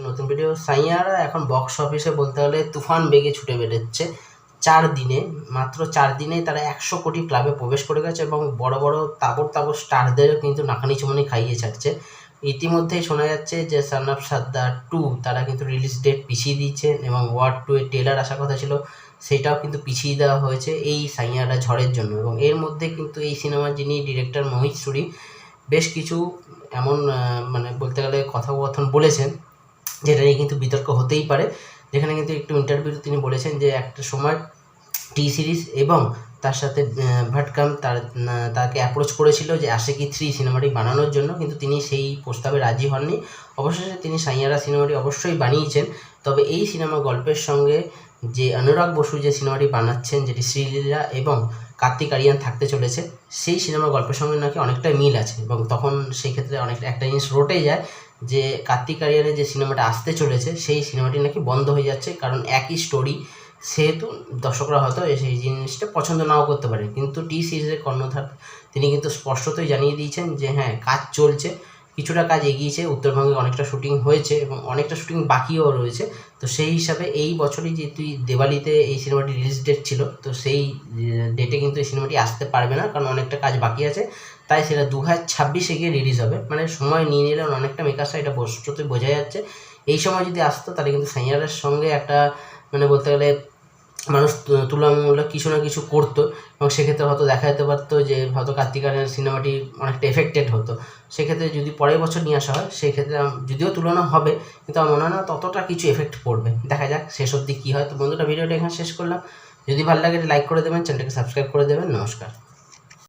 নতুন ভিডিও। সাইয়ারা এখন বক্স অফিসে বলতে গেলে তুফান বেগে ছুটে বেরোচ্ছে। 4 দিনে, মাত্র 4 দিনেই তারা 100 কোটি ক্লাবে প্রবেশ করে গেছে এবং বড় বড় তাবড় স্টারদেরও কিন্তু নাকানি চুমানি খাইয়ে ছাড়ছে। ইতিমধ্যেই শোনা যাচ্ছে যে সন অফ সাদ্দার 2 তারা কিন্তু রিলিজ ডেট পিছিয়ে দিচ্ছে এবং ওয়ার 2 এর ট্রেলার আসার কথা ছিল, সেটাও কিন্তু পিছিয়ে দেওয়া হয়েছে এই সাইয়ারা ঝড়ের জন্য। এবং এর মধ্যে কিন্তু এই সিনেমার যিনি ডিরেক্টর মোহিত সুরি বেশ কিছু এমন মানে বলতে গেলে কথোপকথন বলেছেন যেটা নিয়ে কিন্তু বিতর্ক হতেই পারে। যেখানে কিন্তু একটু ইন্টারভিউতে তিনি বলেছেন যে একটা সময় টি সিরিজ এবং তার সাথে ভাটকাম তাকে অ্যাপ্রোচ করেছিল যে আশিকি 3 সিনেমাটি বানানোর জন্য, কিন্তু তিনি সেই প্রস্তাবে রাজি হননি। অবশেষে তিনি সাইয়ারা সিনেমাটি অবশ্যই বানিয়েছেন। তবে এই সিনেমা গল্পের সঙ্গে যে অনুরাগ বসু যে সিনেমাটি বানাচ্ছেন, যেটি শ্রীলীলা এবং কার্তিক আরিয়ান থাকতে চলেছে, সেই সিনেমার গল্পের সঙ্গে নাকি অনেকটাই মিল আছে। এবং তখন সেই ক্ষেত্রে অনেকটা একটা জিনিস রটে যায় যে কার্তিক আরিয়ানের যে সিনেমাটা আসতে চলেছে সেই সিনেমাটি নাকি বন্ধ হয়ে যাচ্ছে, কারণ একই স্টোরি, সেহেতু দর্শকরা হয়তো সেই জিনিসটা পছন্দ নাও করতে পারে। কিন্তু টি সিরিজের কর্ণধার তিনি কিন্তু স্পষ্টতই জানিয়ে দিয়েছেন যে হ্যাঁ, কাজ চলছে, কিছুটা কাজ এগিয়েছে, উত্তরবঙ্গে অনেকটা শুটিং হয়েছে এবং অনেকটা শুটিং বাকিও রয়েছে। তো সেই হিসাবে এই বছরই যেহেতু দিওয়ালিতে এই সিনেমাটি রিলিজ ডেট ছিল, তো সেই ডেটে কিন্তু এই সিনেমাটি আসতে পারবে না, কারণ অনেকটা কাজ বাকি আছে। তাই সেটা 2026-এ গিয়ে রিলিজ হবে। মানে সময় নিয়ে নিলেন অনেকটা মেকার্সরা, এটা স্পষ্টতই বোঝা যাচ্ছে। এই সময় যদি আসতো তাহলে কিন্তু সাইয়ারার সঙ্গে একটা মানে বলতে গেলে মানুষ তুলনামূলক কিছু না কিছু করতো এবং সেক্ষেত্রে হয়তো দেখা যেতে পারতো যে হয়তো কার্তিক আরিয়ান সিনেমাটি অনেকটা এফেক্টেড হতো। সেক্ষেত্রে যদি পরের বছর নিয়ে আসা হয়, সেক্ষেত্রে যদিও তুলনা হবে, কিন্তু আমার মনে হয় না ততটা কিছু এফেক্ট পড়বে। দেখা যাক শেষ অবধি কী হয়। তো বন্ধুরা, ভিডিওটা এখানে শেষ করলাম। যদি ভালো লাগে লাইক করে দেবেন, চ্যানেলটাকে সাবস্ক্রাইব করে দেবেন। নমস্কার।